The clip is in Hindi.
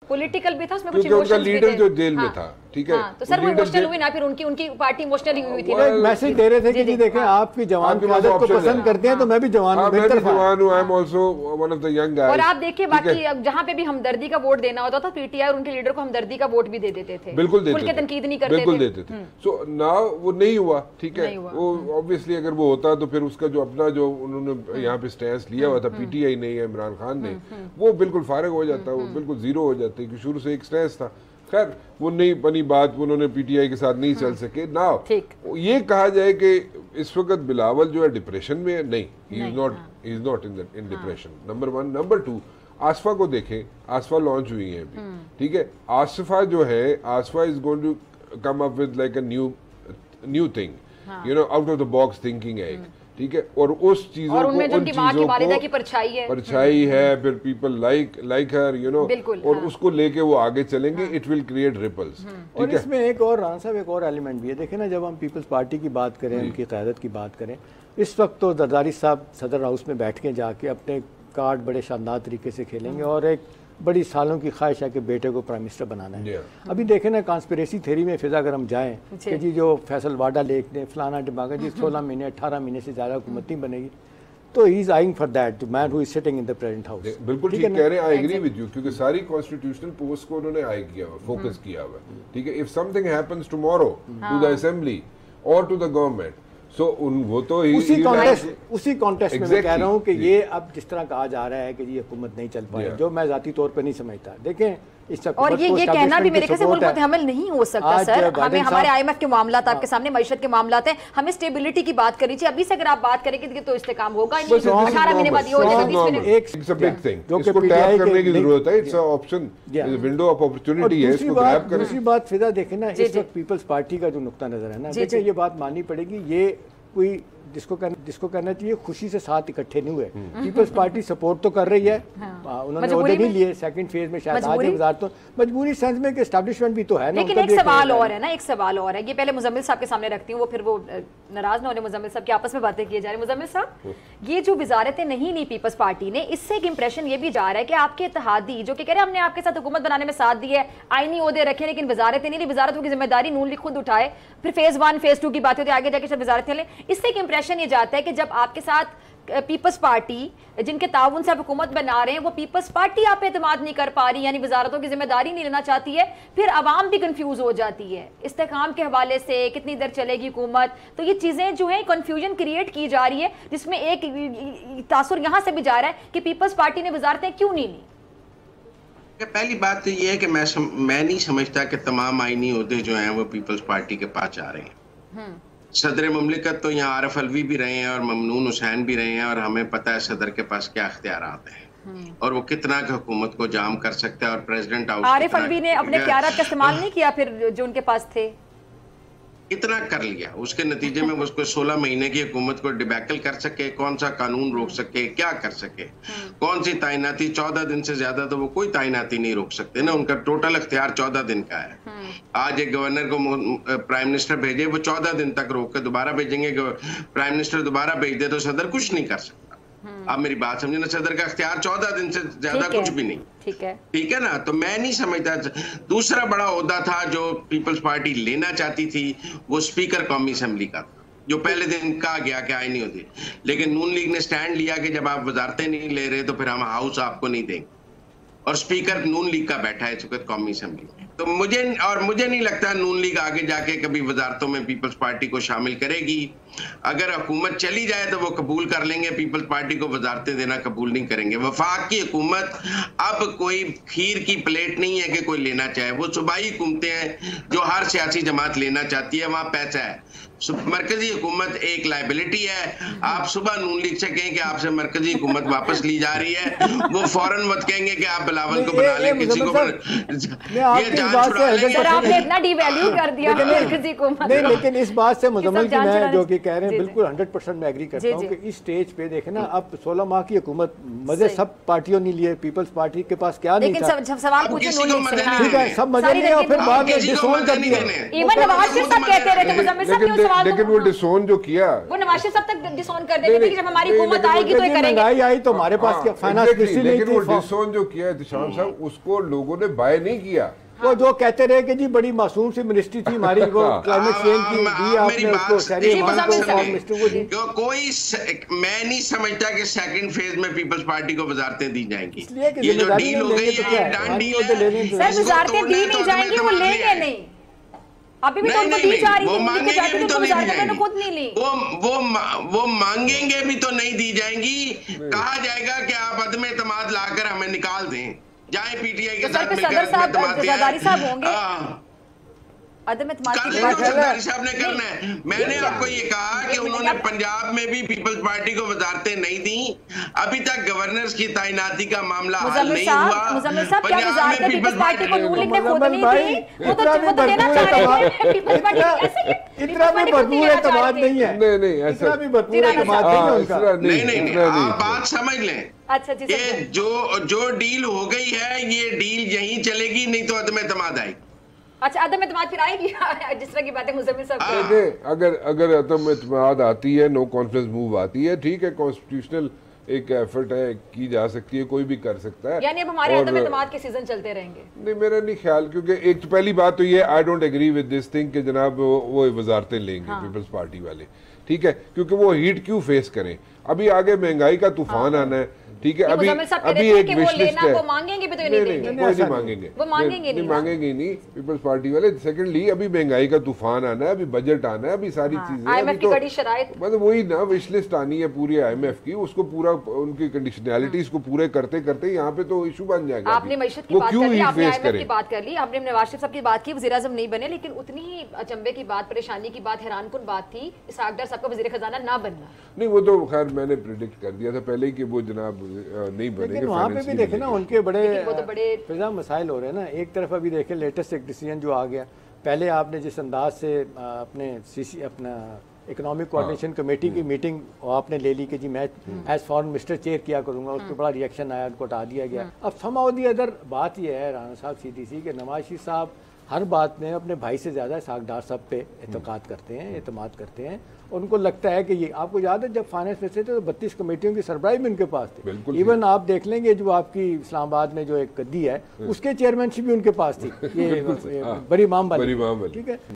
पॉलिटिकल भी था उसमें, कुछ उनका लीडर जो जेल में था, ठीक है, तो सर वो इमोशनल हुई ना, फिर उनकी पार्टी इमोशनली हुई थी, मैसेज दे रहे थे कि जी देखें आपकी जवान क़यादत को पसंद करते हैं तो मैं भी जवान हूं, मैं भी जवान हूं, I am also one of the young guys. और आप देखिए बाकी जहां पे भी हमदर्दी का वोट देना होता था पीटीआई और उनके लीडर को हमदर्दी का वोट भी दे देते थे, बिल्कुल देते थे, तनकीद नहीं करते थे, बिल्कुल देते थे। सो नाउ वो नहीं हुआ, ठीक है, वो ऑब्वियसली अगर वो होता तो फिर उसका जो अपना जो उन्होंने यहाँ पे स्टैंड लिया हुआ था पीटीआई ने या इमरान खान ने, वो बिल्कुल फारिग हो जाता, वो बिल्कुल जीरो हो जाते, कि शुरू से एक स्टैंड था। खैर वो नहीं बनी बात, उन्होंने पीटीआई के साथ नहीं चल सके। नाउ ये कहा जाए कि इस वक्त बिलावल जो है डिप्रेशन में है, नहीं, he is not in depression, number 1। Number 2, आसफा को देखें, आसफा लॉन्च हुई है अभी, ठीक है, आसफा जो है, Asfa is going to come up with like a new thing, you know, out of the box thinking है, ठीक है, और उस चीजों को, उन चीजों की परछाई है, फिर people like her, you know, और उसको लेके वो आगे चलेंगे, इट विल क्रिएट रिपल्स। और इसमें एक और राना साहब एक और एलिमेंट भी है, देखें ना, जब हम पीपल्स पार्टी की बात करें, उनकी क़यादत की बात करें, इस वक्त तो जरदारी साहब सदर हाउस में बैठ के जाके अपने कार्ड बड़े शानदार तरीके से खेलेंगे और एक बड़ी सालों की ख्वाहिश है कि बेटे को प्राइम मिनिस्टर बनाना है। अभी देखें ना, कॉन्स्पिरेसी थ्योरी में फिजा अगर हम जाएं कि जी जो फैसल वाडा लेक ने फलाना डिमागा जी 16 महीने 18 महीने से ज़्यादा हुकूमत नहीं बनेगी, तो he is eyeing for that man who is sitting in the present house. बिल्कुल ठीक कह रहे हैं, आई एग्री विद यू, क्योंकि सारी कॉन्स्टिट्यूशनल पोस्ट को उन्होंने आई किया हुआ, फोकस किया हुआ, ठीक है। If something happens tomorrow to the assembly और टू द गवर्नमेंट, सो वो तो उसी कॉन्टेस्ट में मैं कह रहा हूँ कि ये अब जिस तरह कहा जा रहा है कि ये हुकूमत नहीं चल पाए, जो मैं जाती तौर पे नहीं समझता। देखें और ये कहना भी मेरे ख्याल से मुल्क मुतहम्मिल नहीं हो सकता सर। हमें हमारे IMF के मामलात आपके सामने, मईशत के मामलात हैं, हमें स्टेबिलिटी की बात करनी चाहिए। अभी से अगर आप बात करेंगे तो इस्तेकाम होगा नहीं, 18 महीने बाद ये हो जाएगा, 20 महीने। इट्स अ बिग थिंग, इसको टैप करने की जरूरत है, it's a option, window of opportunity है, इसको ग्रैब करें। दूसरी बात फिजा देखें ना, इस वक्त पीपल्स पार्टी का जो नुक्ता नजर है ना, देखिए ये बात माननी पड़ेगी, ये कोई जिसको करना चाहिए खुशी से साथ इकट्ठे नहीं हुए। पीपल्स पार्टी सपोर्ट तो कर रही है, उन्होंने ओहदे नहीं लिए, सेकंड फेज में शायद आज वज़ार, तो मजबूरी सेंस में कि एस्टैब्लिशमेंट भी तो है ना। लेकिन एक सवाल और है ना, एक सवाल और है, ये पहले मुजम्मिल साहब के सामने रखती हूँ, वो फिर वो नाराज ना होने मुजम्मिल साहब की, आपस में बातें किए जा रही है। मुजम्मिल साहब, ये जो वजारतें नहीं ली पीपल्स पार्टी ने, इससे एक इंप्रेशन ये भी जा रहा है कि आपके इत्तेहादी जो कि कह रहे हैं हमने आपके साथ हुकूमत बनाने में साथ दी है, आईनी ओहदे रखे, लेकिन वजारतें नहीं ली, वजारतों की जिम्मेदारी नून लीग खुद उठाए, फिर फेज 1 फेज 2 की बात होती है, आगे जाके सब वजारतें लें। इससे एक इंप्रेशन ये जाता है कि जब आपके साथ पीपल्स पार्टी जिनके ताउन से आप हुकूमत बना रहे हैं, वो पीपल्स पार्टी आप पे एतमाद नहीं कर पा रही, यानी वजारतों की जिम्मेदारी नहीं लेना चाहती है, फिर आवाम भी कंफ्यूज हो जाती है इस्तेकाम के हवाले से, कितनी देर चलेगी हुकूमत। तो ये चीजें जो है कंफ्यूजन क्रिएट की जा रही है, जिसमें एक तासुर यहां से भी जा रहा है कि पीपल्स पार्टी ने वजारतें क्यों नहीं ली। पहली बात तो ये है कि मैं नहीं समझता कि तमाम आईनी ओहदे जो हैं वो पीपल्स पार्टी के पास जा रहे हैं। सदर मुमलिकत तो यहाँ आरिफ अलवी भी रहे हैं और ममनून हुसैन भी रहे हैं, और हमें पता है सदर के पास क्या इख्तियारात हैं और वो कितना हुकूमत को जाम कर सकता है। और प्रेसिडेंट हाउस आरिफ अलवी ने अपने इख्तियारात का इस्तेमाल नहीं किया, फिर जो उनके पास थे इतना कर लिया, उसके नतीजे में उसको 16 महीने की हुकूमत को डिबैकल कर सके, कौन सा कानून रोक सके, क्या कर सके, कौन सी तैनाती, 14 दिन से ज्यादा तो वो कोई तैनाती नहीं रोक सकते ना, उनका टोटल इख्तियार 14 दिन का है। आज एक गवर्नर को प्राइम मिनिस्टर भेजे, वो 14 दिन तक रोक के दोबारा भेजेंगे, प्राइम मिनिस्टर दोबारा भेज दे तो सदर कुछ नहीं कर सकता। आप मेरी बात समझे ना, सदर का इख्तियार 14 दिन से ज्यादा कुछ भी नहीं, ठीक है ना। तो मैं नहीं समझता। दूसरा बड़ा ओहदा था जो पीपल्स पार्टी लेना चाहती थी, वो स्पीकर कौमी असेंबली का था, जो पहले दिन कहा गया कि आईनी होती, लेकिन नून लीग ने स्टैंड लिया कि जब आप वजारतें नहीं ले रहे तो फिर हम हाउस आपको नहीं देंगे, और स्पीकर नून लीग का बैठा है इस वक्त कौमी असेंबली में। तो मुझे नहीं लगता नून लीग आगे जाके कभी वजारतों में पीपल्स पार्टी को शामिल करेगी। अगर हुकूमत चली जाए तो वो कबूल कर लेंगे, पीपल्स पार्टी को वजारतें देना कबूल नहीं करेंगे। वफाक की हुकूमत अब कोई खीर की प्लेट नहीं है कि कोई लेना चाहे, वो सूबाई हुकूमतें हैं जो हर सियासी जमात लेना चाहती है, वहां पैसा है। मरकजी हुकूमत एक लाइबिलिटी है। आप सुबह नून लीग से कहें कि आपसे मरकजी हुकूमत वापस ली जा रही है, वो फौरन मत कहेंगे कि आप बिलावल को बना लें, किसी को ये बात से सर आपने इतना डिवैल्यू कर दिया किसी को, नहीं, लेकिन इस बात से मुजम्मिल जी मैं जो कि कह रहे हैं बिल्कुल 100% मैं एग्री करता हूँ कि इस स्टेज पे देखे ना, अब 16 माह की हुकूमत मजे सब पार्टियों ने लिए, पीपल्स पार्टी के पास क्या नहीं था, लेकिन सवाल पूछे ठीक है, सब मजे लिए और फिर बाद में डिसोन कर दिया। इवन नवाज शरीफ साहब कहते रहे थे मुजम्मिल साहब क्यों सवाल, लेकिन वो डिसोन जो किया वो नवाज शरीफ साहब तक डिसोन कर देते थे कि जब हमारी हुकूमत आएगी तो ये करेंगे। महंगाई आई तो हमारे पास क्या फाइनेंस मिनिस्ट्री नहीं लेकिन वो थी। डिसोन जो किया इत्तेशाम साहब, उसको लोगों ने बाय नहीं किया। वो जो कहते रहे कि जी बड़ी मासूम सी मिनिस्ट्री थी हमारी, वो क्लाइमेट चेंज की दी आपने उसको, शहरी इमाम को और मिनिस्टर को दी। कोई मैं नहीं समझता कि सेकंड फेज में पीपल्स पार्टी को वजारतें दी जाएंगी। ये जो डील हो गई है सर वजारतें दी नहीं जाएंगी, वो लेंगे नहीं, अभी भी तो उनको दी जा रही है, मांगेंगे भी तो नहीं दी जाएंगी, खुद नहीं ली, वो मांगेंगे भी तो नहीं दी जाएंगी। कहा जाएगा कि आप अदम एतमाद लाकर हमें निकाल दें, जाए पीटीआई के साथ मिलकर जरदारी साहब होंगे अदम एतमाद की बात जरदारी साहब ने करना है। मैंने आपको ये कहा कि उन्होंने पंजाब में भी पीपल्स पार्टी को वजारतें नहीं दी, अभी तक गवर्नर्स की तैनाती का मामला हल नहीं हुआ। मुजम्मिल साहब क्या वजारतें पीपल्स पार्टी को नून लीग ने खुद नहीं दी, वो तो देना चाह रहे हैं पीपल्स पार्टी, ऐसे इतना भी भरपूर एतमाद नहीं है, नहीं इतना भी भरपूर एतमाद नहीं है उनका। नहीं, आप बात समझ लें। अच्छा जी, ये जो डील हो गई है, ये डील यहीं चलेगी, नहीं तो अदम एतमाद आएगी। अच्छा, अदम एतमाद फिर आएगी जिस तरह की बातें मुजम्मिल साहब, अगर अदम एतमाद आती है, नो कॉन्फ्रेंस मूव आती है, ठीक है, कॉन्स्टिट्यूशनल एक एफर्ट है, की जा सकती है, कोई भी कर सकता है। यानी अब हमारे अदम एतमाद के सीजन चलते रहेंगे? नहीं, मेरा नहीं ख्याल, क्योंकि एक तो पहली बात तो ये, I don't agree with this thing कि जनाब वो वजारतें लेंगे पीपल्स पार्टी वाले, ठीक है, क्योंकि वो हीट क्यों फेस करें, अभी आगे महंगाई का तूफान आना है, ठीक है, अभी एक विश लिस्ट है, वो मांगेंगे भी तो नहीं मांगेंगे, वो मांगेंगे नहीं पीपल्स पार्टी वाले। सेकंडली अभी महंगाई का तूफान आना है, अभी बजट आना है, अभी सारी चीजें, आईएमएफ की कड़ी शराइत, मतलब वही ना विश लिस्ट आनी है पूरी आईएमएफ की, उसको पूरा उनकी कंडीशनैलिटीज को पूरे करते करते यहाँ पे तो इशू बन जाएगा। आपने मईशत की बात कर ली, आपने आईएमएफ की बात कर ली, आपने नवाज शरीफ साहब की बात की, वज़ीर-ए-आज़म नहीं बने, लेकिन उतनी ही अचंभे की बात, परेशानी की बात, हैरानकुन बात थी इसहाक डार साहब का वज़ीर खजाना ना बनना। नहीं, वो तो खैर मैंने प्रेडिक्ट कर दिया था पहले ही कि वो जनाब नहीं बनेंगे। लेकिन वहाँ पे भी देखे ना उनके बड़े फिजा मसाइल हो रहे हैं ना। एक तरफ अभी देखे लेटेस्ट एक डिसीजन जो आ गया, पहले आपने जिस अंदाज से अपना इकोनॉमिक कोऑर्डिनेशन कमेटी की मीटिंग आपने ले ली कि जी मैं एज फॉरेन मिनिस्टर चेयर किया करूंगा, उस पर बड़ा रिएक्शन आया, उनको हटा दिया गया। अब समाउ दी अदर बात यह है राणा साहब सीधी सी कि नवाज शरीफ साहब हर बात में अपने भाई से ज़्यादा इसहाक डार साहब पे एतमाद करते हैं। उनको लगता है कि ये, आपको याद है जब फाइनेंस मिनिस्टर थे तो 32 कमेटियों की सरबराही भी उनके पास थी। इवन आप देख लेंगे जो आपकी इस्लामाबाद में जो एक गद्दी है उसके चेयरमैनशिप भी उनके पास थी, ये बरी इमाम वाली, ठीक है।